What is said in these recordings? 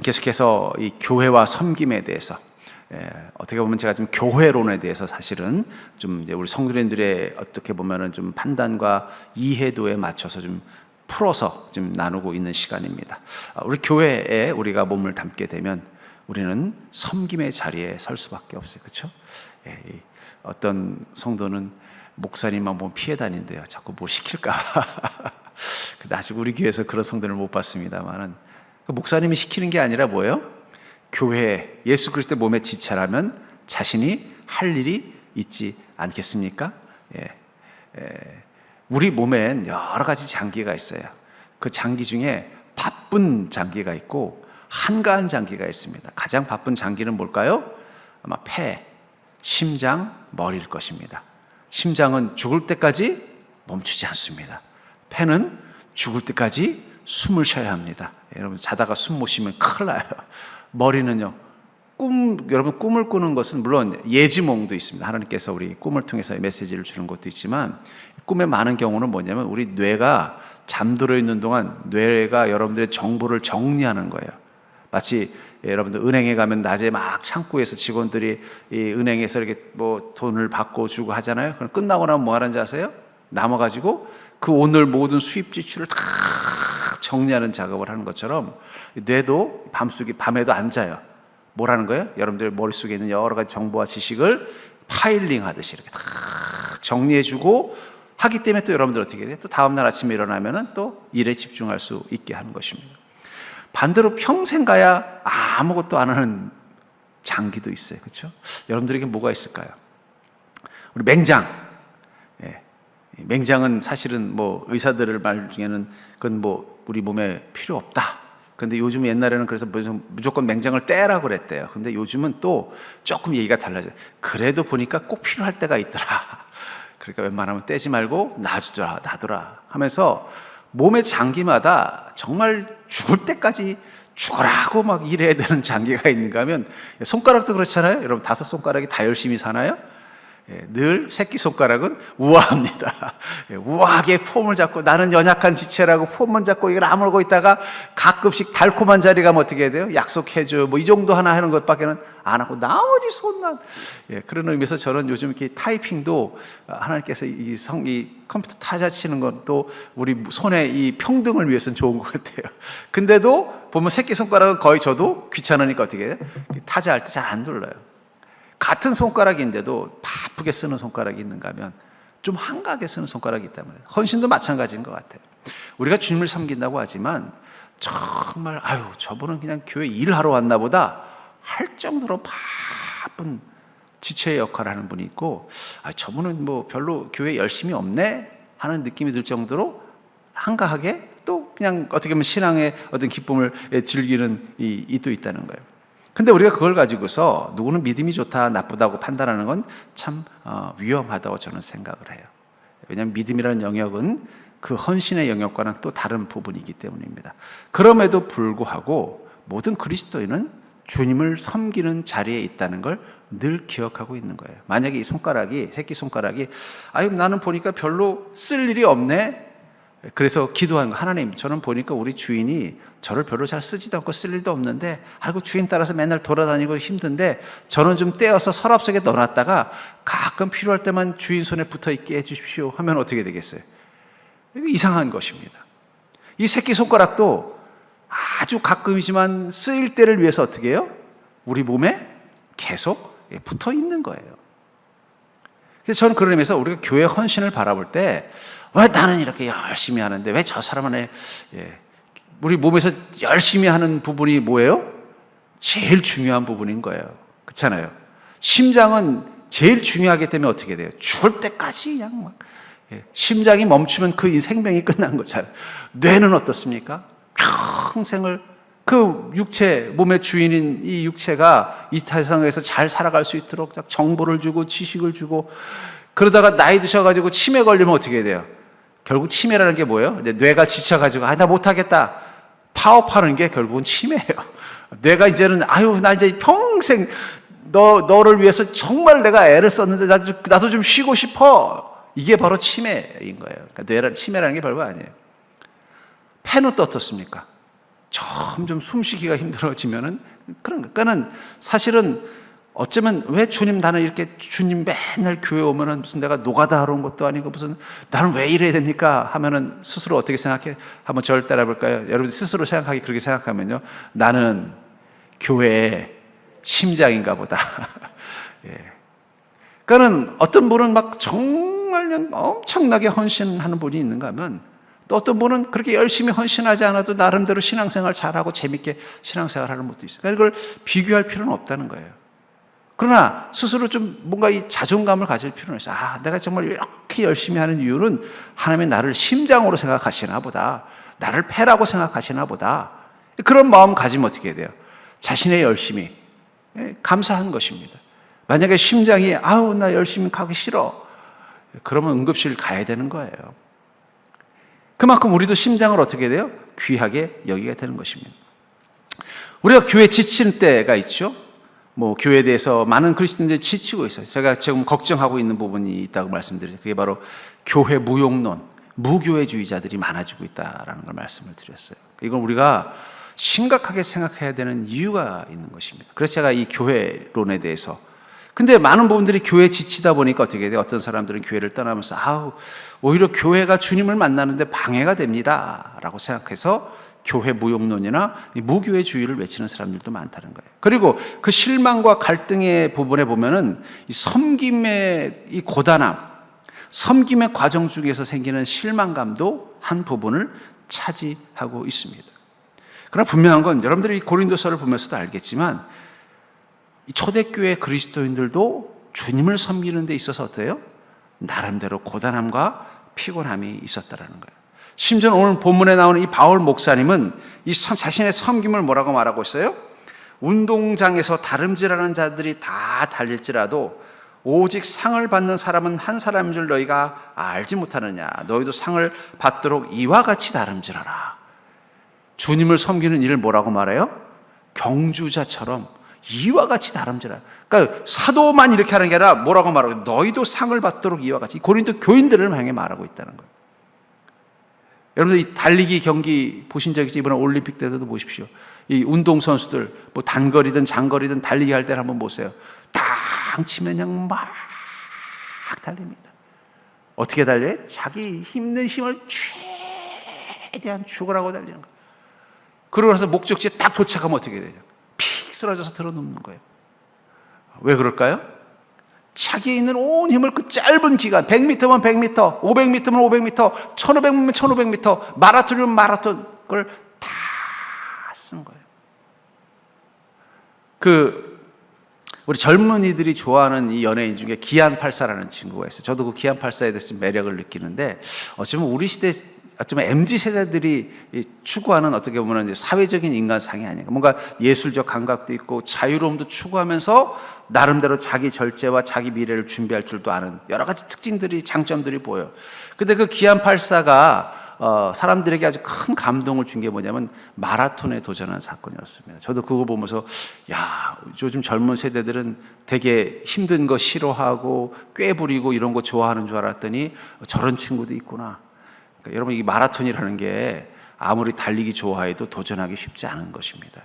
오늘 계속해서 이 교회와 섬김에 대해서, 어떻게 보면 제가 좀 교회론에 대해서 사실은 좀 이제 우리 성도님들의 어떻게 보면은 좀 판단과 이해도에 맞춰서 좀 풀어서 좀 나누고 있는 시간입니다. 우리 교회에 우리가 몸을 담게 되면 우리는 섬김의 자리에 설 수밖에 없어요. 그렇죠? 어떤 성도는 목사님만 보면 피해 다닌대요. 자꾸 뭐 시킬까. 근데 아직 우리 교회에서 그런 성도를 못 봤습니다만은, 목사님이 시키는 게 아니라 뭐예요? 교회, 예수 그리스도의 몸의 지체라면 자신이 할 일이 있지 않겠습니까? 우리 몸엔 여러 가지 장기가 있어요. 그 장기 중에 바쁜 장기가 있고 한가한 장기가 있습니다. 가장 바쁜 장기는 뭘까요? 아마 폐, 심장, 머리일 것입니다. 심장은 죽을 때까지 멈추지 않습니다. 폐는 죽을 때까지 숨을 쉬어야 합니다. 여러분 자다가 숨 못 쉬면 큰일 나요. 머리는요, 여러분 꿈을 꾸는 것은 물론 예지몽도 있습니다. 하나님께서 우리 꿈을 통해서 메시지를 주는 것도 있지만, 꿈의 많은 경우는 뭐냐면 우리 뇌가 잠들어 있는 동안 뇌가 여러분들의 정보를 정리하는 거예요. 마치 여러분들 은행에 가면 낮에 막 창구에서 직원들이 이 은행에서 이렇게 뭐 돈을 받고 주고 하잖아요. 그럼 끝나고 나면 뭐 하는지 아세요? 남아가지고 그 오늘 모든 수입 지출을 다 정리하는 작업을 하는 것처럼 뇌도 밤에도 안 자요. 뭘 하는 거예요? 여러분들 머릿속에 있는 여러 가지 정보와 지식을 파일링 하듯이 이렇게 다 정리해주고 하기 때문에 또 여러분들 어떻게 돼요? 또 다음날 아침에 일어나면은 또 일에 집중할 수 있게 하는 것입니다. 반대로 평생 가야 아무것도 안 하는 장기도 있어요. 그렇죠? 여러분들에게 뭐가 있을까요? 우리 맹장. 맹장은 사실은 뭐 의사들의 말 중에는 그건 뭐 우리 몸에 필요 없다. 근데 요즘 옛날에는 그래서 무조건 맹장을 떼라고 그랬대요. 근데 요즘은 또 조금 얘기가 달라져요. 그래도 보니까 꼭 필요할 때가 있더라. 그러니까 웬만하면 떼지 말고 놔두라 하면서 몸의 장기마다 정말 죽을 때까지 죽으라고 막 일해야 되는 장기가 있는가 하면, 손가락도 그렇잖아요. 여러분 5손가락이 다 열심히 사나요? 늘 새끼손가락은 우아합니다. 우아하게 폼을 잡고 나는 연약한 지체라고 폼만 잡고 이걸 아물고 있다가 가끔씩 달콤한 자리 가면 어떻게 해야 돼요? 약속해줘. 뭐 이 정도 하나 하는 것밖에는 안 하고 나머지 손만. 그런 의미에서 저는 요즘 이렇게 타이핑도 하나님께서 이 컴퓨터 타자 치는 것도 우리 손의 이 평등을 위해서는 좋은 것 같아요. 근데도 보면 새끼손가락은 거의 저도 귀찮으니까 어떻게 해요? 타자 할 때 잘 안 눌러요. 같은 손가락인데도 바쁘게 쓰는 손가락이 있는가 하면 좀 한가하게 쓰는 손가락이 있다면, 헌신도 마찬가지인 것 같아요. 우리가 주님을 섬긴다고 하지만 정말 저분은 그냥 교회 일하러 왔나 보다 할 정도로 바쁜 지체의 역할을 하는 분이 있고, 저분은 뭐 별로 교회 열심히 없네 하는 느낌이 들 정도로 한가하게 또 그냥 어떻게 보면 신앙의 어떤 기쁨을 즐기는 이 또 있다는 거예요. 근데 우리가 그걸 가지고서 누구는 믿음이 좋다 나쁘다고 판단하는 건 참 위험하다고 저는 생각을 해요. 왜냐하면 믿음이라는 영역은 그 헌신의 영역과는 또 다른 부분이기 때문입니다. 그럼에도 불구하고 모든 그리스도인은 주님을 섬기는 자리에 있다는 걸 늘 기억하고 있는 거예요. 만약에 이 새끼손가락이 나는 보니까 별로 쓸 일이 없네, 그래서 기도하는 거, 하나님 저는 보니까 우리 주인이 저를 별로 잘 쓰지도 않고 쓸 일도 없는데 주인 따라서 맨날 돌아다니고 힘든데 저는 좀 떼어서 서랍 속에 넣어놨다가 가끔 필요할 때만 주인 손에 붙어있게 해주십시오 하면 어떻게 되겠어요? 이상한 것입니다. 이 새끼손가락도 아주 가끔이지만 쓰일 때를 위해서 어떻게 해요? 우리 몸에 계속 붙어있는 거예요. 그래서 저는 그런 의미에서 우리가 교회 헌신을 바라볼 때, 왜 나는 이렇게 열심히 하는데 왜 저 사람은 우리 몸에서 열심히 하는 부분이 뭐예요? 제일 중요한 부분인 거예요. 그렇잖아요. 심장은 제일 중요하기 때문에 어떻게 돼요? 죽을 때까지 그냥 막 심장이 멈추면 그 생명이 끝난 거잖아요. 뇌는 어떻습니까? 평생을 그 육체, 몸의 주인인 이 육체가 이 세상에서 잘 살아갈 수 있도록 정보를 주고 지식을 주고, 그러다가 나이 드셔가지고 치매 걸리면 어떻게 돼요? 결국 치매라는 게 뭐예요? 뇌가 지쳐가지고 나 못하겠다 파업하는 게 결국은 치매예요. 뇌가 이제는 나 이제 평생 너를 위해서 정말 내가 애를 썼는데 나도 좀 쉬고 싶어. 이게 바로 치매인 거예요. 그러니까 치매라는 게 별거 아니에요. 폐는 또 어떻습니까? 점점 숨쉬기가 힘들어지면은 그러니까는 사실은 어쩌면 왜 주님 나는 이렇게 주님 맨날 교회 오면은 무슨 내가 노가다 하러 온 것도 아니고 무슨 나는 왜 이래야 됩니까 하면은 스스로 어떻게 생각해? 한번 저를 따라 볼까요? 여러분 스스로 생각하기 그렇게 생각하면요, 나는 교회의 심장인가 보다. 예. 그러니까는 어떤 분은 막 정말 엄청나게 헌신하는 분이 있는가 하면 또 어떤 분은 그렇게 열심히 헌신하지 않아도 나름대로 신앙생활 잘하고 재밌게 신앙생활 하는 분도 있어요. 그러니까 이걸 비교할 필요는 없다는 거예요. 그러나 스스로 좀 뭔가 이 자존감을 가질 필요는 있어요. 아, 내가 정말 이렇게 열심히 하는 이유는 하나님이 나를 심장으로 생각하시나 보다. 나를 패라고 생각하시나 보다. 그런 마음 가지면 어떻게 돼요? 자신의 열심이 감사한 것입니다. 만약에 심장이 아우 나 열심히 가기 싫어, 그러면 응급실 가야 되는 거예요. 그만큼 우리도 심장을 어떻게 돼요? 귀하게 여기게 되는 것입니다. 우리가 교회 지치는 때가 있죠. 뭐 교회에 대해서 많은 그리스도인들이 지치고 있어요. 제가 지금 걱정하고 있는 부분이 있다고 말씀드려요. 그게 바로 교회 무용론, 무교회주의자들이 많아지고 있다라는 걸 말씀을 드렸어요. 이건 우리가 심각하게 생각해야 되는 이유가 있는 것입니다. 그래서 제가 이 교회론에 대해서, 근데 많은 부분들이 교회에 지치다 보니까 어떻게 돼요? 어떤 사람들은 교회를 떠나면서 아우 오히려 교회가 주님을 만나는데 방해가 됩니다 라고 생각해서 교회 무용론이나 무교회주의를 외치는 사람들도 많다는 거예요. 그리고 그 실망과 갈등의 부분에 보면은 이 섬김의 이 고단함, 섬김의 과정 중에서 생기는 실망감도 한 부분을 차지하고 있습니다. 그러나 분명한 건 여러분들이 이 고린도서를 보면서도 알겠지만 이 초대교회 그리스도인들도 주님을 섬기는 데 있어서 어때요? 나름대로 고단함과 피곤함이 있었다라는 거예요. 심지어 오늘 본문에 나오는 이 바울 목사님은 이 자신의 섬김을 뭐라고 말하고 있어요? 운동장에서 다름질하는 자들이 다 달릴지라도 오직 상을 받는 사람은 한 사람인 줄 너희가 알지 못하느냐. 너희도 상을 받도록 이와 같이 다름질하라. 주님을 섬기는 일을 뭐라고 말해요? 경주자처럼 이와 같이 다름질하라. 그러니까 사도만 이렇게 하는 게 아니라 뭐라고 말하고, 너희도 상을 받도록 이와 같이. 고린도 교인들을 향해 말하고 있다는 거예요. 여러분들 이 달리기 경기 보신 적 있죠? 이번에 올림픽 때도 보십시오. 이 운동선수들 뭐 단거리든 장거리든 달리기 할 때를 한번 보세요. 딱 치면 그냥 막 달립니다. 어떻게 달려요? 자기 힘든 힘을 최대한 죽으라고 달리는 거예요. 그러고 나서 목적지에 딱 도착하면 어떻게 되죠? 픽 쓰러져서 들어눕는 거예요. 왜 그럴까요? 자기에 있는 온 힘을 그 짧은 기간, 100m면 100m, 500m면 500m, 1500m면 1500m, 마라톤이면 마라톤, 그걸 다 쓴 거예요. 우리 젊은이들이 좋아하는 이 연예인 중에 기안84라는 친구가 있어요. 저도 그 기안84에 대해서 매력을 느끼는데, 어쩌면 우리 시대, 어쩌면 MZ 세대들이 추구하는 어떻게 보면 이제 사회적인 인간상이 아닌가. 뭔가 예술적 감각도 있고 자유로움도 추구하면서 나름대로 자기 절제와 자기 미래를 준비할 줄도 아는 여러 가지 특징들이, 장점들이 보여요. 근데 그 기안84가 사람들에게 아주 큰 감동을 준 게 뭐냐면 마라톤에 도전한 사건이었습니다. 저도 그거 보면서 야, 요즘 젊은 세대들은 되게 힘든 거 싫어하고 꾀부리고 이런 거 좋아하는 줄 알았더니 저런 친구도 있구나. 그러니까 여러분, 이 마라톤이라는 게 아무리 달리기 좋아해도 도전하기 쉽지 않은 것입니다.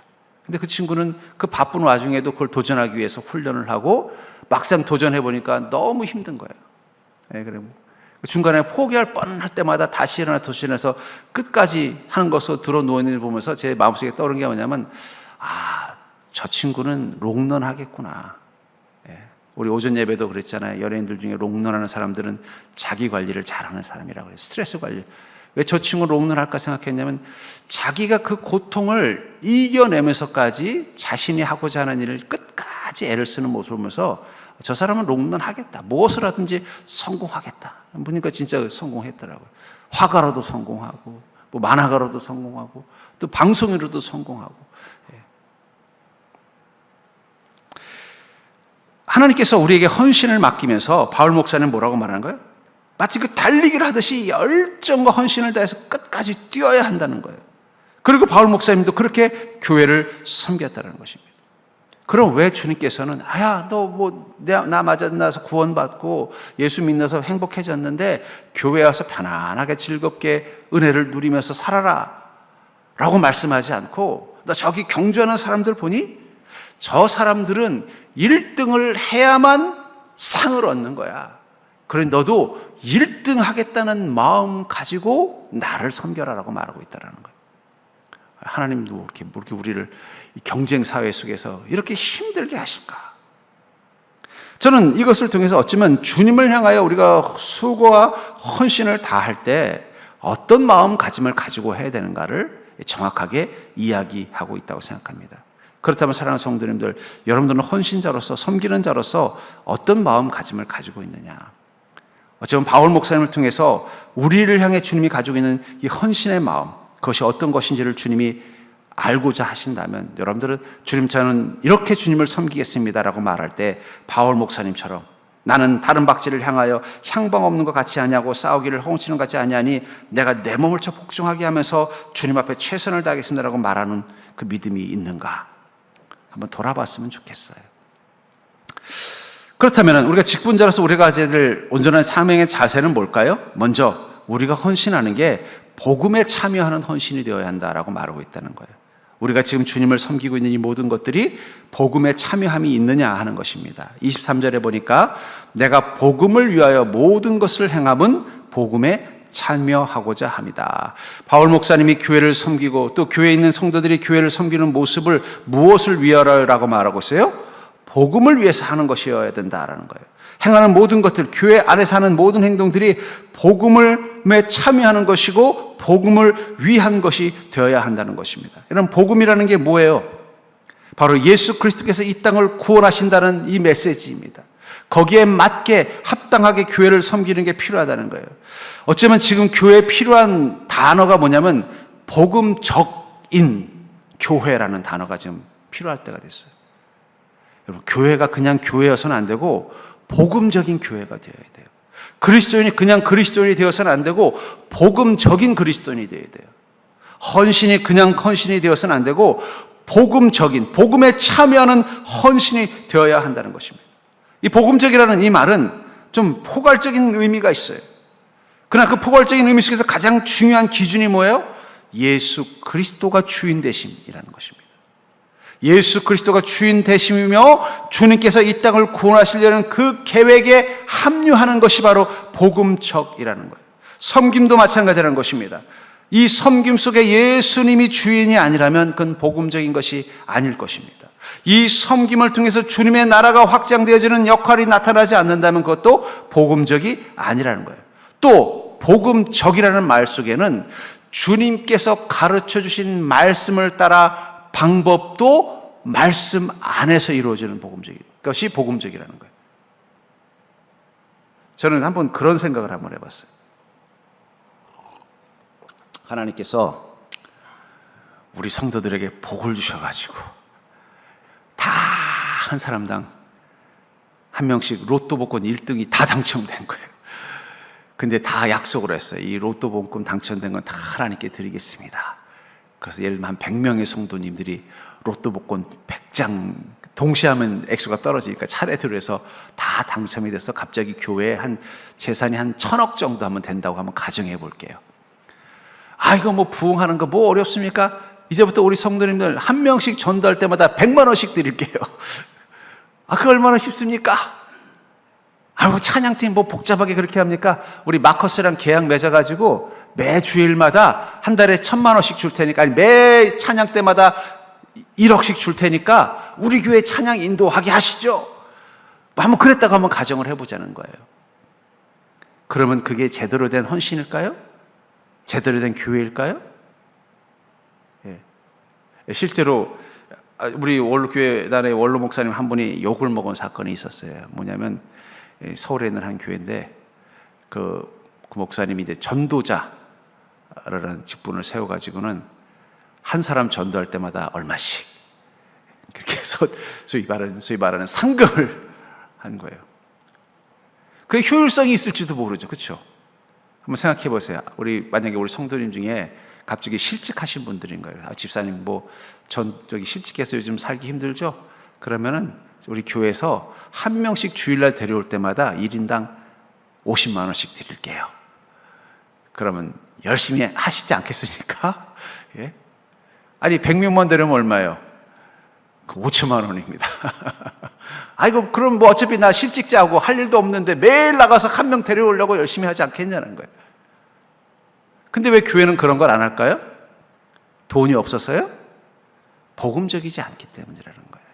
근데 그 친구는 그 바쁜 와중에도 그걸 도전하기 위해서 훈련을 하고 막상 도전해 보니까 너무 힘든 거예요. 네, 그래. 중간에 포기할 뻔할 때마다 다시 일어나 도전해서 끝까지 하는 것으로 들어 누워있는 걸 보면서 제 마음속에 떠오른 게 뭐냐면, 아, 저 친구는 롱런 하겠구나. 네. 우리 오전 예배도 그랬잖아요. 연예인들 중에 롱런하는 사람들은 자기 관리를 잘하는 사람이라고 해요. 스트레스 관리. 왜 저 친구를 롱런 할까 생각했냐면, 자기가 그 고통을 이겨내면서까지 자신이 하고자 하는 일을 끝까지 애를 쓰는 모습을 보면서 저 사람은 롱런 하겠다. 무엇을 하든지 성공하겠다. 보니까 진짜 성공했더라고요. 화가로도 성공하고, 뭐 만화가로도 성공하고, 또 방송인으로도 성공하고. 예. 하나님께서 우리에게 헌신을 맡기면서 바울 목사는 뭐라고 말하는 거예요? 마치 그 달리기를 하듯이 열정과 헌신을 다해서 끝까지 뛰어야 한다는 거예요. 그리고 바울 목사님도 그렇게 교회를 섬겼다는 것입니다. 그럼 왜 주님께서는 야, 너 뭐 나 만나서 구원받고 예수 믿어서 행복해졌는데 교회 와서 편안하게 즐겁게 은혜를 누리면서 살아라, 라고 말씀하지 않고, 나 저기 경주하는 사람들 보니 저 사람들은 1등을 해야만 상을 얻는 거야. 그래 너도 1등 하겠다는 마음 가지고 나를 섬겨라라고 말하고 있다는 거예요. 하나님도 이렇게 우리를 경쟁 사회 속에서 이렇게 힘들게 하실까? 저는 이것을 통해서 어쩌면 주님을 향하여 우리가 수고와 헌신을 다할 때 어떤 마음가짐을 가지고 해야 되는가를 정확하게 이야기하고 있다고 생각합니다. 그렇다면 사랑하는 성도님들, 여러분들은 헌신자로서, 섬기는 자로서 어떤 마음가짐을 가지고 있느냐? 어쩌면 바울 목사님을 통해서 우리를 향해 주님이 가지고 있는 이 헌신의 마음, 그것이 어떤 것인지를 주님이 알고자 하신다면, 여러분들은 주님, 저는 이렇게 주님을 섬기겠습니다라고 말할 때 바울 목사님처럼 나는 다른 박쥐를 향하여 향방 없는 것 같이 하냐고 싸우기를 허웅치는 것 같이 하냐니 내가 내 몸을 쳐 복종하게 하면서 주님 앞에 최선을 다하겠습니다라고 말하는 그 믿음이 있는가? 한번 돌아봤으면 좋겠어요. 그렇다면 우리가 직분자로서 우리가 가져야 될 온전한 사명의 자세는 뭘까요? 먼저 우리가 헌신하는 게 복음에 참여하는 헌신이 되어야 한다라고 말하고 있다는 거예요. 우리가 지금 주님을 섬기고 있는 이 모든 것들이 복음에 참여함이 있느냐 하는 것입니다. 23절에 보니까 내가 복음을 위하여 모든 것을 행함은 복음에 참여하고자 합니다. 바울 목사님이 교회를 섬기고 또 교회에 있는 성도들이 교회를 섬기는 모습을 무엇을 위하여라고 말하고 있어요? 복음을 위해서 하는 것이어야 된다라는 거예요. 행하는 모든 것들, 교회 안에서 하는 모든 행동들이 복음에 참여하는 것이고 복음을 위한 것이 되어야 한다는 것입니다. 이런 복음이라는 게 뭐예요? 바로 예수 그리스도께서 이 땅을 구원하신다는 이 메시지입니다. 거기에 맞게 합당하게 교회를 섬기는 게 필요하다는 거예요. 어쩌면 지금 교회에 필요한 단어가 뭐냐면 복음적인 교회라는 단어가 지금 필요할 때가 됐어요. 여러분, 교회가 그냥 교회여서는 안 되고 복음적인 교회가 되어야 돼요. 그리스도인이 그냥 그리스도인이 되어서는 안 되고 복음적인 그리스도인이 되어야 돼요. 헌신이 그냥 헌신이 되어서는 안 되고 복음적인, 복음에 참여하는 헌신이 되어야 한다는 것입니다. 이 복음적이라는 이 말은 좀 포괄적인 의미가 있어요. 그러나 그 포괄적인 의미 속에서 가장 중요한 기준이 뭐예요? 예수 그리스도가 주인 되심이라는 것입니다. 예수 그리스도가 주인 되심이며 주님께서 이 땅을 구원하시려는 그 계획에 합류하는 것이 바로 복음적이라는 거예요. 섬김도 마찬가지라는 것입니다. 이 섬김 속에 예수님이 주인이 아니라면 그건 복음적인 것이 아닐 것입니다. 이 섬김을 통해서 주님의 나라가 확장되어지는 역할이 나타나지 않는다면 그것도 복음적이 아니라는 거예요. 또 복음적이라는 말 속에는 주님께서 가르쳐 주신 말씀을 따라 방법도 말씀 안에서 이루어지는 것이 복음적이라는 거예요. 저는 한번 그런 생각을 한번 해봤어요. 하나님께서 우리 성도들에게 복을 주셔가지고 다 한 사람당 한 명씩 로또 복권 1등이 다 당첨된 거예요. 근데 다 약속을 했어요. 이 로또 복권 당첨된 건 다 하나님께 드리겠습니다. 그래서 예를 들면 한 100명의 성도님들이 로또 복권 100장 동시에 하면 액수가 떨어지니까 차례대로 해서 다 당첨이 돼서 갑자기 교회에 한 재산이 한 1,000억 정도 하면 된다고 한번 가정해 볼게요. 아, 이거 뭐 부흥하는 거 뭐 어렵습니까? 이제부터 우리 성도님들 한 명씩 전도할 때마다 100만 원씩 드릴게요. 아, 그거 얼마나 쉽습니까? 아이고, 찬양팀 뭐 복잡하게 그렇게 합니까? 우리 마커스랑 계약 맺어가지고 매 주일마다 한 달에 1,000만 원씩 줄 테니까, 아니 매 찬양 때마다 1억씩 줄 테니까 우리 교회 찬양 인도하게 하시죠. 한번 그랬다고 한번 가정을 해보자는 거예요. 그러면 그게 제대로 된 헌신일까요? 제대로 된 교회일까요? 예. 실제로 우리 원로교회단의 원로 목사님 한 분이 욕을 먹은 사건이 있었어요. 뭐냐면 서울에 있는 한 교회인데 그 목사님이 이제 전도자라는 직분을 세워가지고는 한 사람 전도할 때마다 얼마씩 그렇게 해서 소위 말하는 상금을 한 거예요. 그 효율성이 있을지도 모르죠, 그렇죠? 한번 생각해 보세요. 만약에 우리 성도님 중에 갑자기 실직하신 분들인 거예요. 아, 집사님 저기 실직해서 요즘 살기 힘들죠? 그러면은 우리 교회에서 한 명씩 주일날 데려올 때마다 1인당 50만 원씩 드릴게요. 그러면 열심히 하시지 않겠습니까? 예? 아니 100명만 데려면 얼마예요? 5천만 원입니다. 아이고 그럼 뭐 어차피 나 실직자고 할 일도 없는데 매일 나가서 한 명 데려오려고 열심히 하지 않겠냐는 거예요. 근데 왜 교회는 그런 걸 안 할까요? 돈이 없어서요? 복음적이지 않기 때문이라는 거예요.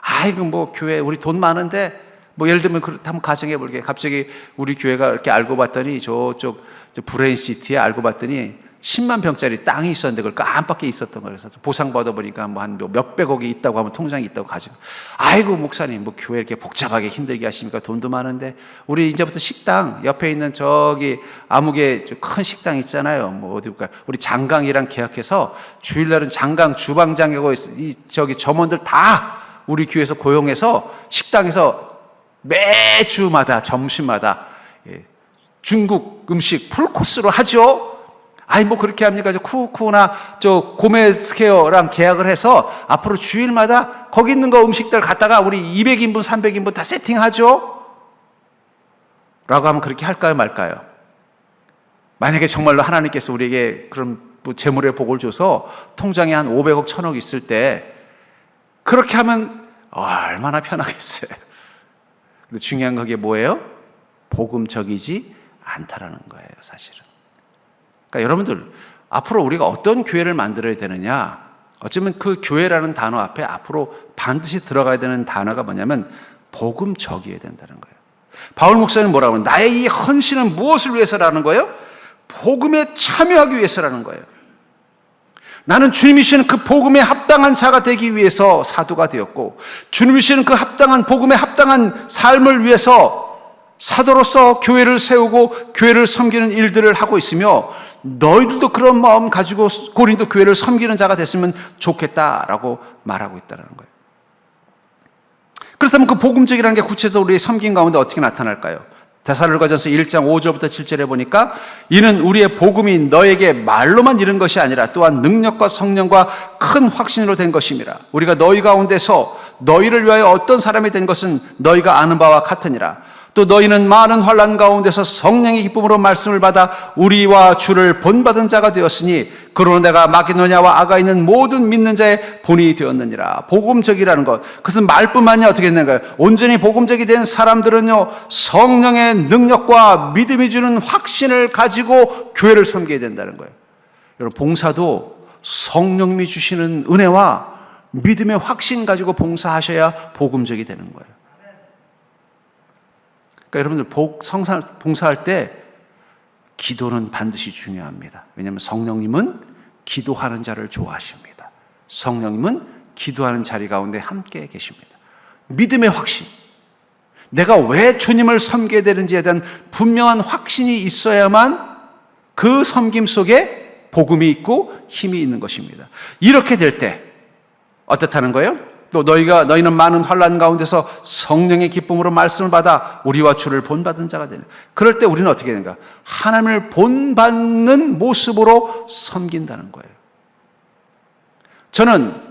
아이고 뭐 교회 우리 돈 많은데 뭐 예를 들면 한번 가정해 볼게요. 갑자기 우리 교회가 이렇게 알고 봤더니 저쪽 브레인시티에 알고 봤더니 10만 평짜리 땅이 있었는데 그걸 깜빡이 있었던 거예요. 그래서 보상받아 보니까 뭐 한 몇백억이 있다고 하면 통장이 있다고 가지고 아이고 목사님 뭐 교회 이렇게 복잡하게 힘들게 하십니까? 돈도 많은데 우리 이제부터 식당 옆에 있는 저기 아무개 큰 식당 있잖아요. 뭐 어디 볼까요? 우리 장강이랑 계약해서 주일날은 장강 주방장하고 저기 점원들 다 우리 교회에서 고용해서 식당에서 매주마다 점심마다 중국 음식 풀코스로 하죠. 아니 뭐 그렇게 합니까? 저 쿠쿠나 저 고메스케어랑 계약을 해서 앞으로 주일마다 거기 있는 거 음식들 갖다가 우리 200인분 300인분 다 세팅하죠. 라고 하면 그렇게 할까요 말까요? 만약에 정말로 하나님께서 우리에게 그런 뭐 재물의 복을 줘서 통장에 한 500억 1000억 있을 때 그렇게 하면 얼마나 편하겠어요. 근데 중요한 게 뭐예요? 복음적이지 않다라는 거예요 사실은. 그러니까 여러분들 앞으로 우리가 어떤 교회를 만들어야 되느냐, 어쩌면 그 교회라는 단어 앞에 앞으로 반드시 들어가야 되는 단어가 뭐냐면 복음적이어야 된다는 거예요. 바울 목사는 뭐라고 하면 나의 이 헌신은 무엇을 위해서라는 거예요? 복음에 참여하기 위해서라는 거예요. 나는 주님이 주시는 그 복음에 합당한 자가 되기 위해서 사도가 되었고, 주님이 주시는 그 합당한 복음에 합당한 삶을 위해서 사도로서 교회를 세우고 교회를 섬기는 일들을 하고 있으며, 너희들도 그런 마음 가지고 고린도 교회를 섬기는 자가 됐으면 좋겠다라고 말하고 있다는 거예요. 그렇다면 그 복음적이라는 게 구체적으로 우리의 섬김 가운데 어떻게 나타날까요? 데살로니가전서 1장 5절부터 7절에 보니까 이는 우리의 복음이 너에게 말로만 이른 것이 아니라 또한 능력과 성령과 큰 확신으로 된 것임이라. 우리가 너희 가운데서 너희를 위하여 어떤 사람이 된 것은 너희가 아는 바와 같으니라. 또 너희는 많은 환난 가운데서 성령의 기쁨으로 말씀을 받아 우리와 주를 본받은 자가 되었으니 그러나 내가 마게도냐와 아가에 있는 모든 믿는 자의 본이 되었느니라. 복음적이라는 것, 그것은 말뿐만이 어떻게 했는가요? 온전히 복음적이 된 사람들은요 성령의 능력과 믿음이 주는 확신을 가지고 교회를 섬겨야 된다는 거예요. 여러분 봉사도 성령님이 주시는 은혜와 믿음의 확신 가지고 봉사하셔야 복음적이 되는 거예요. 그러니까 여러분들 봉사할 때 기도는 반드시 중요합니다. 왜냐하면 성령님은 기도하는 자를 좋아하십니다. 성령님은 기도하는 자리 가운데 함께 계십니다. 믿음의 확신, 내가 왜 주님을 섬겨야 되는지에 대한 분명한 확신이 있어야만 그 섬김 속에 복음이 있고 힘이 있는 것입니다. 이렇게 될 때 어떻다는 거예요? 또 너희는 많은 환난 가운데서 성령의 기쁨으로 말씀을 받아 우리와 주를 본받은 자가 되는. 그럴 때 우리는 어떻게 되는가? 하나님을 본받는 모습으로 섬긴다는 거예요. 저는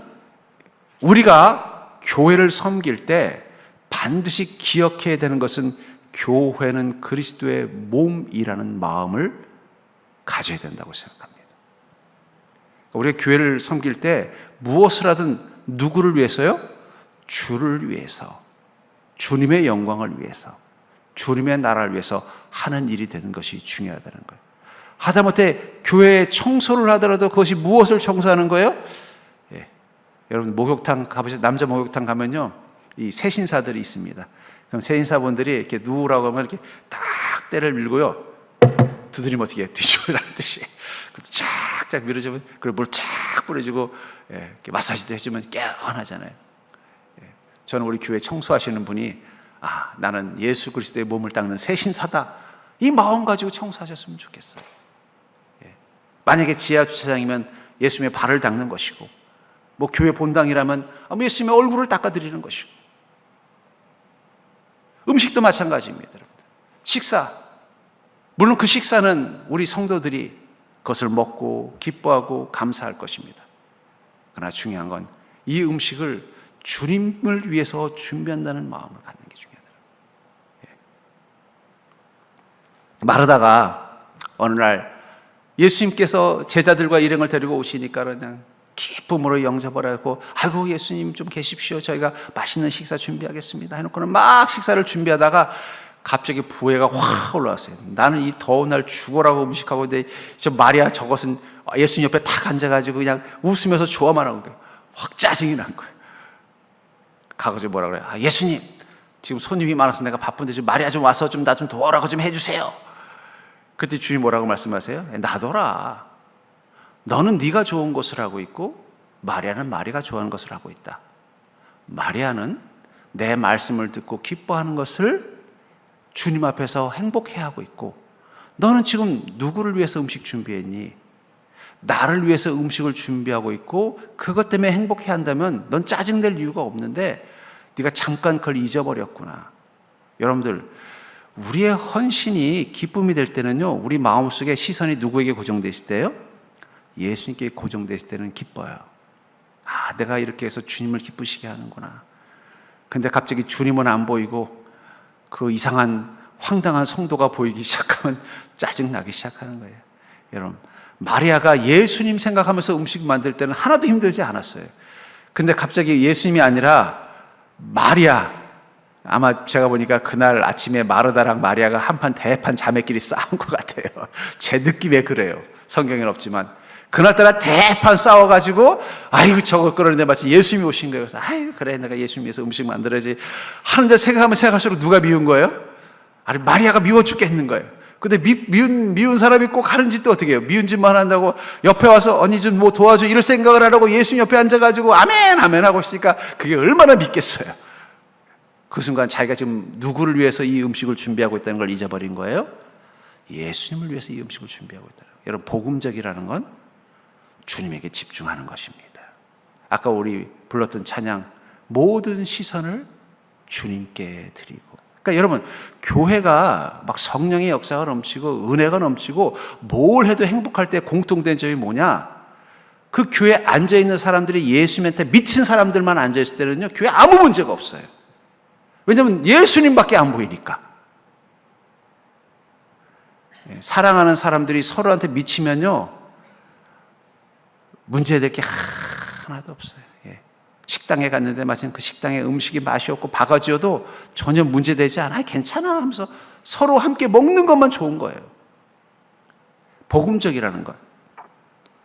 우리가 교회를 섬길 때 반드시 기억해야 되는 것은 교회는 그리스도의 몸이라는 마음을 가져야 된다고 생각합니다. 우리가 교회를 섬길 때 무엇을 하든 누구를 위해서요? 주를 위해서, 주님의 영광을 위해서, 주님의 나라를 위해서 하는 일이 되는 것이 중요하다는 거예요. 하다못해 교회에 청소를 하더라도 그것이 무엇을 청소하는 거예요? 예. 여러분 목욕탕 가보세요. 남자 목욕탕 가면요 이 세신사들이 있습니다. 그럼 세신사분들이 이렇게 누우라고 하면 이렇게 딱 때를 밀고요 두드리면 어떻게 해요? 뒤집으라는 듯이 쫙쫙 밀어주면, 그리고 물 쫙 뿌려주고 이렇게 마사지도 해주면 깨어나잖아요. 저는 우리 교회 청소하시는 분이 나는 예수 그리스도의 몸을 닦는 새신사다, 이 마음 가지고 청소하셨으면 좋겠어요. 만약에 지하 주차장이면 예수님의 발을 닦는 것이고, 뭐 교회 본당이라면 예수님의 얼굴을 닦아드리는 것이고, 음식도 마찬가지입니다. 여러분들. 식사, 물론 그 식사는 우리 성도들이 그것을 먹고 기뻐하고 감사할 것입니다. 그러나 중요한 건 이 음식을 주님을 위해서 준비한다는 마음을 갖는 게 중요하다. 마르다가 어느 날 예수님께서 제자들과 일행을 데리고 오시니까 그냥 기쁨으로 영접을 하고, 아이고 예수님 좀 계십시오, 저희가 맛있는 식사 준비하겠습니다 해놓고는 막 식사를 준비하다가 갑자기 부해가 확 올라왔어요. 나는 이 더운 날 죽어라고 음식하고 있는데 저 마리아 저것은 예수님 옆에 탁 앉아가지고 그냥 웃으면서 좋아만 하는 거예요. 확 짜증이 난 거예요. 가가지고 뭐라 그래요? 예수님 지금 손님이 많아서 내가 바쁜데 좀 마리아 좀 와서 좀 나 좀 도와라고 좀 해주세요. 그때 주님 뭐라고 말씀하세요? 놔둬라. 너는 네가 좋은 것을 하고 있고 마리아는 마리아가 좋아하는 것을 하고 있다. 마리아는 내 말씀을 듣고 기뻐하는 것을 주님 앞에서 행복해하고 있고, 너는 지금 누구를 위해서 음식 준비했니? 나를 위해서 음식을 준비하고 있고 그것 때문에 행복해한다면 넌 짜증낼 이유가 없는데 네가 잠깐 그걸 잊어버렸구나. 여러분들, 우리의 헌신이 기쁨이 될 때는요, 우리 마음속에 시선이 누구에게 고정되실 때요? 예수님께 고정되실 때는 기뻐요. 내가 이렇게 해서 주님을 기쁘시게 하는구나. 근데 갑자기 주님은 안 보이고 그 이상한 황당한 성도가 보이기 시작하면 짜증나기 시작하는 거예요. 여러분, 마리아가 예수님 생각하면서 음식 만들 때는 하나도 힘들지 않았어요. 근데 갑자기 예수님이 아니라 마리아, 아마 제가 보니까 그날 아침에 마르다랑 마리아가 한판 대판 자매끼리 싸운 것 같아요. 제 느낌에 그래요. 성경에는 없지만 그날따라 대판 싸워가지고 아이고 저거 끌어내는데 마치 예수님이 오신 거예요. 그래서 아이고 그래 내가 예수님 위해서 음식 만들어야지 하는데 생각하면 생각할수록 누가 미운 거예요? 아니 마리아가 미워 죽겠는 거예요. 근데 미운 사람이 꼭 하는 짓도 어떻게 해요? 미운 짓만 한다고 옆에 와서 언니 좀 뭐 도와줘 이럴 생각을 하라고 예수님 옆에 앉아가지고 아멘 아멘 하고 있으니까 그게 얼마나 믿겠어요. 그 순간 자기가 지금 누구를 위해서 이 음식을 준비하고 있다는 걸 잊어버린 거예요. 예수님을 위해서 이 음식을 준비하고 있다는 거예요. 여러분, 복음적이라는 건 주님에게 집중하는 것입니다. 아까 우리 불렀던 찬양, 모든 시선을 주님께 드리고. 그러니까 여러분, 교회가 막 성령의 역사가 넘치고 은혜가 넘치고 뭘 해도 행복할 때 공통된 점이 뭐냐? 그 교회에 앉아있는 사람들이 예수님한테 미친 사람들만 앉아있을 때는요, 교회 아무 문제가 없어요. 왜냐하면 예수님밖에 안 보이니까. 사랑하는 사람들이 서로한테 미치면요, 문제될 게 하나도 없어요. 식당에 갔는데 마침 그 식당에 음식이 맛이 없고 바가지여도 전혀 문제되지 않아. 괜찮아 하면서 서로 함께 먹는 것만 좋은 거예요. 복음적이라는 것,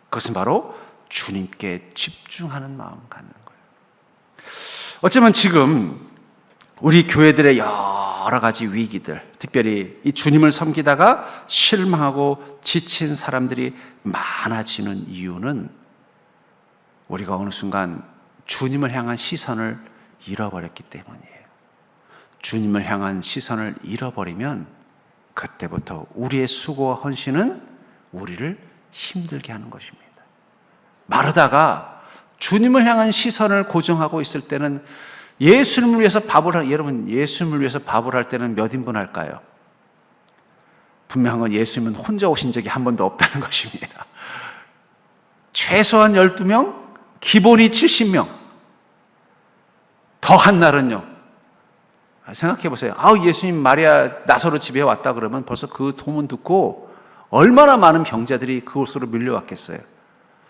그것은 바로 주님께 집중하는 마음 갖는 거예요. 어쩌면 지금 우리 교회들의 여러 가지 위기들, 특별히 이 주님을 섬기다가 실망하고 지친 사람들이 많아지는 이유는 우리가 어느 순간 주님을 향한 시선을 잃어버렸기 때문이에요. 주님을 향한 시선을 잃어버리면 그때부터 우리의 수고와 헌신은 우리를 힘들게 하는 것입니다. 마르다가 주님을 향한 시선을 고정하고 있을 때는 예수님을 위해서 여러분, 예수님을 위해서 밥을 할 때는 몇 인분 할까요? 분명한 건 예수님은 혼자 오신 적이 한 번도 없다는 것입니다. 최소한 12명, 기본이 70명. 더한 날은요. 생각해 보세요. 예수님 마리아 나사로 집에 왔다 그러면 벌써 그 소문 듣고 얼마나 많은 병자들이 그곳으로 밀려왔겠어요.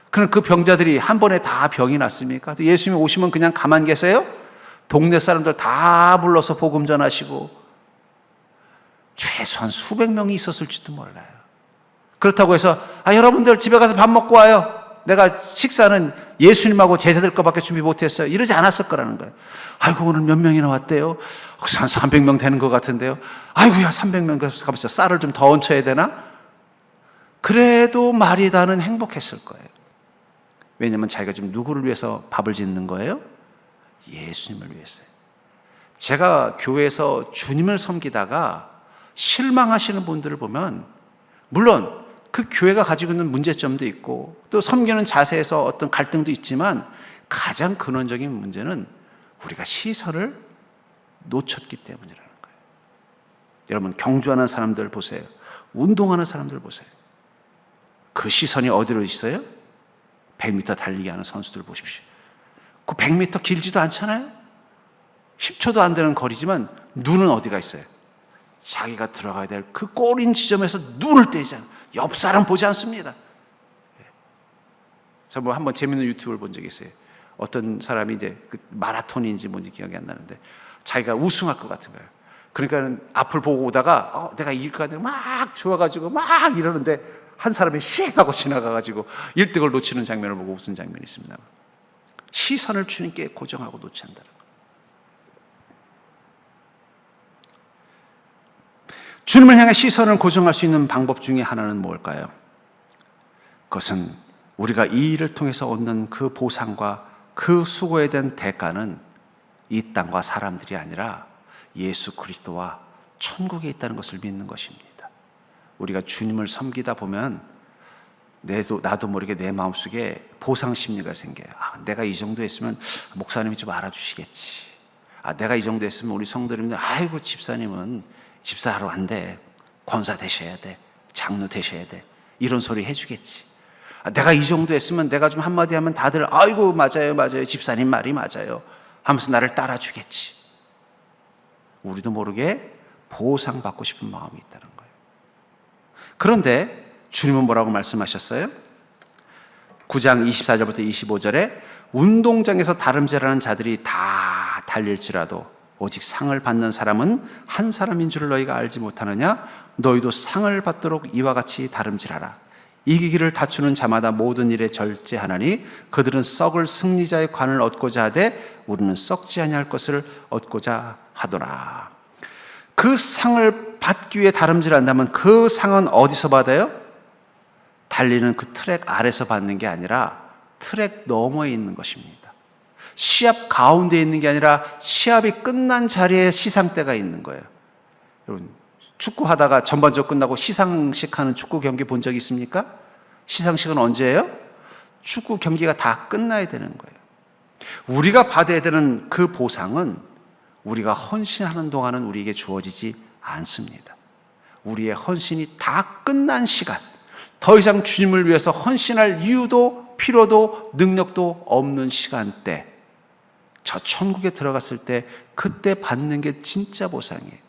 그럼 그 병자들이 한 번에 다 병이 났습니까? 예수님이 오시면 그냥 가만 계세요? 동네 사람들 다 불러서 복음 전하시고 최소한 수백 명이 있었을지도 몰라요. 그렇다고 해서 여러분들 집에 가서 밥 먹고 와요. 내가 식사는 예수님하고 제자들 거밖에 준비 못했어요. 이러지 않았을 거라는 거예요. 아이고 오늘 몇 명이나 왔대요? 한 300명 되는 것 같은데요. 아이고야 300명 가면서 쌀을 좀 더 얹혀야 되나? 그래도 마리다는 행복했을 거예요. 왜냐하면 자기가 지금 누구를 위해서 밥을 짓는 거예요? 예수님을 위해서요. 제가 교회에서 주님을 섬기다가 실망하시는 분들을 보면 물론 그 교회가 가지고 있는 문제점도 있고 또 섬기는 자세에서 어떤 갈등도 있지만 가장 근원적인 문제는 우리가 시선을 놓쳤기 때문이라는 거예요. 여러분, 경주하는 사람들 보세요. 운동하는 사람들 보세요. 그 시선이 어디로 있어요? 100m 달리기 하는 선수들 보십시오. 그 100m 길지도 않잖아요. 10초도 안 되는 거리지만 눈은 어디가 있어요? 자기가 들어가야 될 그 골인 지점에서 눈을 떼지 않아요. 옆 사람 보지 않습니다. 저 뭐 한번 재밌는 유튜브를 본 적이 있어요. 어떤 사람이 이제 그 마라톤인지 뭔지 기억이 안 나는데 자기가 우승할 것 같은 거예요. 그러니까 앞을 보고 오다가 내가 이길 것 같아 막 좋아가지고 막 이러는데 한 사람이 씩 하고 지나가가지고 1등을 놓치는 장면을 보고 웃은 장면이 있습니다. 시선을 주님께 고정하고 놓지 않는다는 거예요. 주님을 향해 시선을 고정할 수 있는 방법 중에 하나는 뭘까요? 그것은 우리가 이 일을 통해서 얻는 그 보상과 그 수고에 대한 대가는 이 땅과 사람들이 아니라 예수 그리스도와 천국에 있다는 것을 믿는 것입니다. 우리가 주님을 섬기다 보면 나도 모르게 내 마음속에 보상 심리가 생겨요. 내가 이 정도 했으면 목사님이 좀 알아주시겠지. 내가 이 정도 했으면 우리 성도님들 아이고 집사님은 집사하러 안 돼. 권사 되셔야 돼. 장로 되셔야 돼. 이런 소리 해주겠지. 내가 이 정도 했으면 내가 좀 한마디 하면 다들 아이고 맞아요 집사님 말이 맞아요 하면서 나를 따라주겠지. 우리도 모르게 보상받고 싶은 마음이 있다는 거예요. 그런데 주님은 뭐라고 말씀하셨어요? 9장 24절부터 25절에 운동장에서 다름질하는 자들이 다 달릴지라도 오직 상을 받는 사람은 한 사람인 줄 너희가 알지 못하느냐? 너희도 상을 받도록 이와 같이 다름질하라. 이기기를 다투는 자마다 모든 일에 절제하나니 그들은 썩을 승리자의 관을 얻고자 하되 우리는 썩지 아니할 것을 얻고자 하더라. 그 상을 받기 위해 다름질한다면 그 상은 어디서 받아요? 달리는 그 트랙 아래서 받는 게 아니라 트랙 너머에 있는 것입니다. 시합 가운데 있는 게 아니라 시합이 끝난 자리에 시상대가 있는 거예요. 여러분 축구하다가 전반전 끝나고 시상식 하는 축구 경기 본 적 있습니까? 시상식은 언제예요? 축구 경기가 다 끝나야 되는 거예요. 우리가 받아야 되는 그 보상은 우리가 헌신하는 동안은 우리에게 주어지지 않습니다. 우리의 헌신이 다 끝난 시간, 더 이상 주님을 위해서 헌신할 이유도 필요도 능력도 없는 시간대, 저 천국에 들어갔을 때 그때 받는 게 진짜 보상이에요.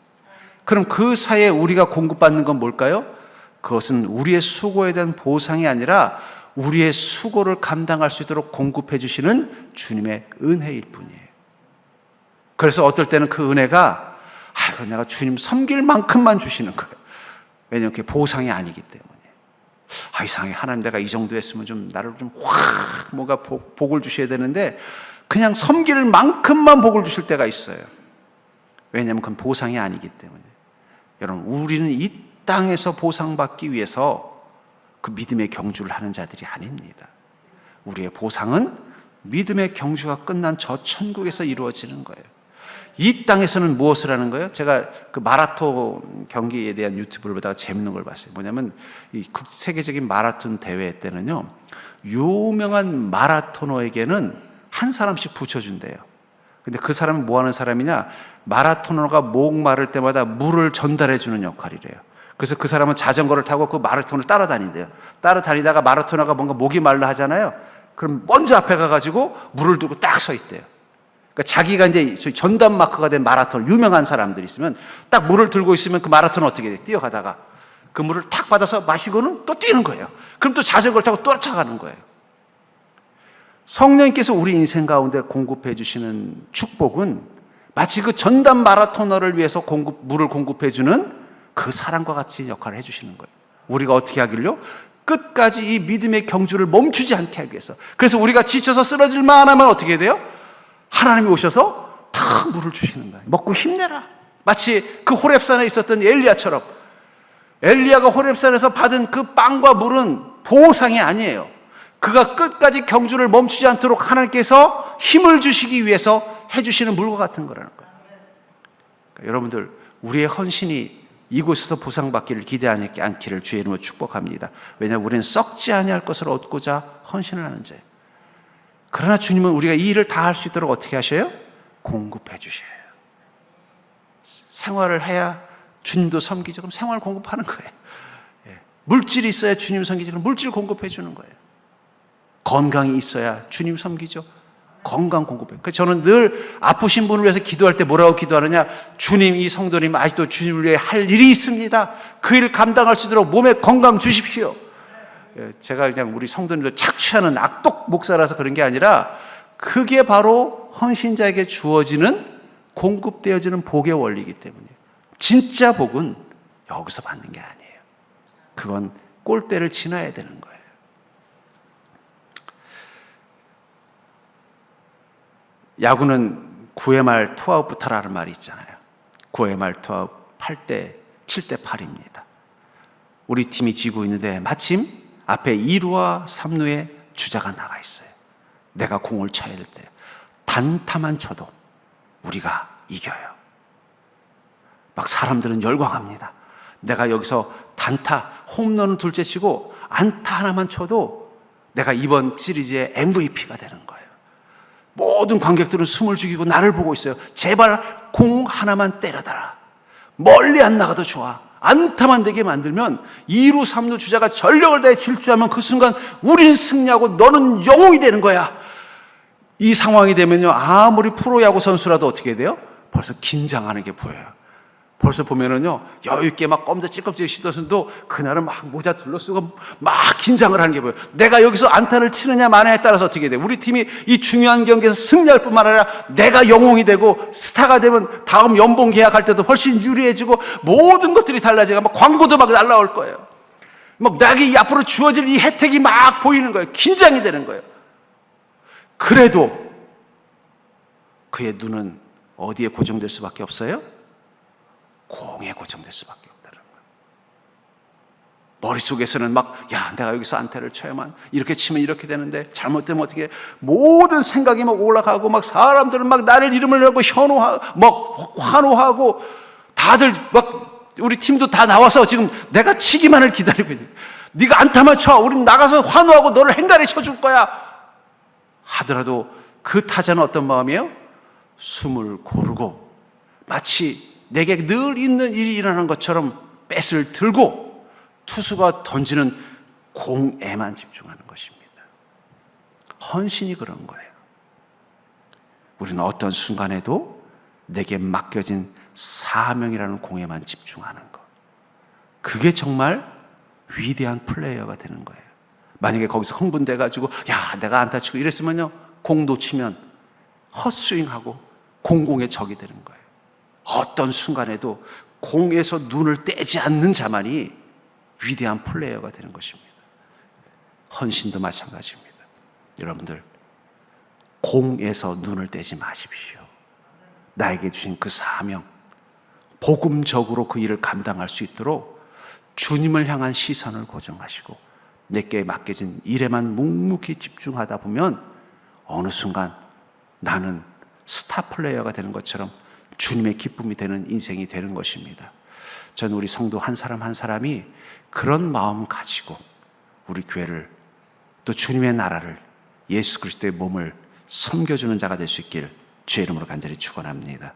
그럼 그 사이에 우리가 공급받는 건 뭘까요? 그것은 우리의 수고에 대한 보상이 아니라 우리의 수고를 감당할 수 있도록 공급해 주시는 주님의 은혜일 뿐이에요. 그래서 어떨 때는 그 은혜가 내가 주님 섬길 만큼만 주시는 거예요. 왜냐하면 그게 보상이 아니기 때문에. 이상하게 하나님 내가 이 정도 했으면 좀 나를 좀 확 뭔가 복을 주셔야 되는데 그냥 섬길 만큼만 복을 주실 때가 있어요. 왜냐하면 그건 보상이 아니기 때문에. 여러분 우리는 이 땅에서 보상받기 위해서 그 믿음의 경주를 하는 자들이 아닙니다. 우리의 보상은 믿음의 경주가 끝난 저 천국에서 이루어지는 거예요. 이 땅에서는 무엇을 하는 거예요? 제가 그 마라톤 경기에 대한 유튜브를 보다가 재밌는 걸 봤어요. 뭐냐면 이 세계적인 마라톤 대회 때는요, 유명한 마라토너에게는 한 사람씩 붙여준대요. 근데 그 사람은 뭐 하는 사람이냐? 마라토너가 목 마를 때마다 물을 전달해 주는 역할이래요. 그래서 그 사람은 자전거를 타고 그 마라톤을 따라다닌대요. 따라다니다가 마라토너가 뭔가 목이 말라 하잖아요. 그럼 먼저 앞에 가가지고 물을 들고 딱 서 있대요. 그러니까 자기가 이제 전담 마크가 된 마라톤 유명한 사람들이 있으면 딱 물을 들고 있으면 그 마라톤은 어떻게 돼? 뛰어가다가 그 물을 탁 받아서 마시고는 또 뛰는 거예요. 그럼 또 자전거를 타고 또 쫓아가는 거예요. 성령님께서 우리 인생 가운데 공급해 주시는 축복은 마치 그 전담 마라토너를 위해서 물을 공급해 주는 그 사람과 같이 역할을 해 주시는 거예요. 우리가 어떻게 하길요? 끝까지 이 믿음의 경주를 멈추지 않게 하기 위해서. 그래서 우리가 지쳐서 쓰러질 만하면 어떻게 돼요? 하나님이 오셔서 다 물을 주시는 거예요. 먹고 힘내라. 마치 그 호렙산에 있었던 엘리야처럼, 엘리야가 호렙산에서 받은 그 빵과 물은 보상이 아니에요. 그가 끝까지 경주를 멈추지 않도록 하나님께서 힘을 주시기 위해서 해주시는 물과 같은 거라는 거예요. 그러니까 여러분들 우리의 헌신이 이곳에서 보상받기를 기대하지 않기를 주의 이름으로 축복합니다. 왜냐하면 우리는 썩지 아니할 것을 얻고자 헌신을 하는 자예요. 그러나 주님은 우리가 이 일을 다 할 수 있도록 어떻게 하셔요? 공급해 주셔요. 생활을 해야 주님도 섬기죠. 그럼 생활 공급하는 거예요. 물질이 있어야 주님 섬기죠. 그럼 물질 공급해 주는 거예요. 건강이 있어야 주님 섬기죠. 건강 공급해요. 그래서 저는 늘 아프신 분을 위해서 기도할 때 뭐라고 기도하느냐? 주님, 이 성도님 아직도 주님을 위해 할 일이 있습니다. 그 일을 감당할 수 있도록 몸에 건강 주십시오. 제가 그냥 우리 성도님들 착취하는 악독 목사라서 그런 게 아니라 그게 바로 헌신자에게 주어지는 공급되어지는 복의 원리이기 때문이에요. 진짜 복은 여기서 받는 게 아니에요. 그건 꼴대를 지나야 되는 거예요. 야구는 9회 말 투아웃부터라는 말이 있잖아요. 9회 말 투아웃 8대 7대 8입니다. 우리 팀이 지고 있는데 마침 앞에 2루와 3루에 주자가 나가 있어요. 내가 공을 쳐야 될 때 단타만 쳐도 우리가 이겨요. 막 사람들은 열광합니다. 내가 여기서 단타, 홈런은 둘째 치고 안타 하나만 쳐도 내가 이번 시리즈의 MVP가 되는 거예요. 모든 관객들은 숨을 죽이고 나를 보고 있어요. 제발 공 하나만 때려달라. 멀리 안 나가도 좋아. 안타만 되게 만들면 2루 3루 주자가 전력을 다해 질주하면 그 순간 우리는 승리하고 너는 영웅이 되는 거야. 이 상황이 되면요, 아무리 프로야구 선수라도 어떻게 돼요? 벌써 긴장하는 게 보여요. 벌써 보면은요, 여유있게 막 껌도 찔끔찔끔 씻어서도 그날은 막 모자 둘러쓰고 막 긴장을 하는 게 보여요. 내가 여기서 안타를 치느냐 마느냐에 따라서 어떻게 돼요? 우리 팀이 이 중요한 경기에서 승리할 뿐만 아니라 내가 영웅이 되고 스타가 되면 다음 연봉 계약할 때도 훨씬 유리해지고 모든 것들이 달라지고 막 광고도 막 날라올 거예요. 막 나에게 앞으로 주어질 이 혜택이 막 보이는 거예요. 긴장이 되는 거예요. 그래도 그의 눈은 어디에 고정될 수밖에 없어요? 공에 고정될 수밖에 없다는 거예요. 머릿속에서는 막, 야, 내가 여기서 안타를 쳐야만, 이렇게 치면 이렇게 되는데, 잘못되면 어떻게 해? 모든 생각이 막 올라가고, 막 사람들은 막 나를 이름을 내고 현호하고, 막 환호하고, 다들 막, 우리 팀도 다 나와서 지금 내가 치기만을 기다리고 있는 거예요. 네가 안타만 쳐. 우린 나가서 환호하고 너를 행가리 쳐줄 거야. 하더라도 그 타자는 어떤 마음이에요? 숨을 고르고, 마치 내게 늘 있는 일이 일어나는 것처럼 뱃을 들고 투수가 던지는 공에만 집중하는 것입니다. 헌신이 그런 거예요. 우리는 어떤 순간에도 내게 맡겨진 사명이라는 공에만 집중하는 것. 그게 정말 위대한 플레이어가 되는 거예요. 만약에 거기서 흥분돼가지고 야, 내가 안타 치고 이랬으면요, 공 놓치면 헛스윙하고 공공의 적이 되는 거예요. 어떤 순간에도 공에서 눈을 떼지 않는 자만이 위대한 플레이어가 되는 것입니다. 헌신도 마찬가지입니다. 여러분들, 공에서 눈을 떼지 마십시오. 나에게 주신 그 사명, 복음적으로 그 일을 감당할 수 있도록 주님을 향한 시선을 고정하시고 내게 맡겨진 일에만 묵묵히 집중하다 보면 어느 순간 나는 스타 플레이어가 되는 것처럼 주님의 기쁨이 되는 인생이 되는 것입니다. 저는 우리 성도 한 사람 한 사람이 그런 마음 가지고 우리 교회를, 또 주님의 나라를, 예수 그리스도의 몸을 섬겨주는 자가 될 수 있길 주의 이름으로 간절히 축원합니다.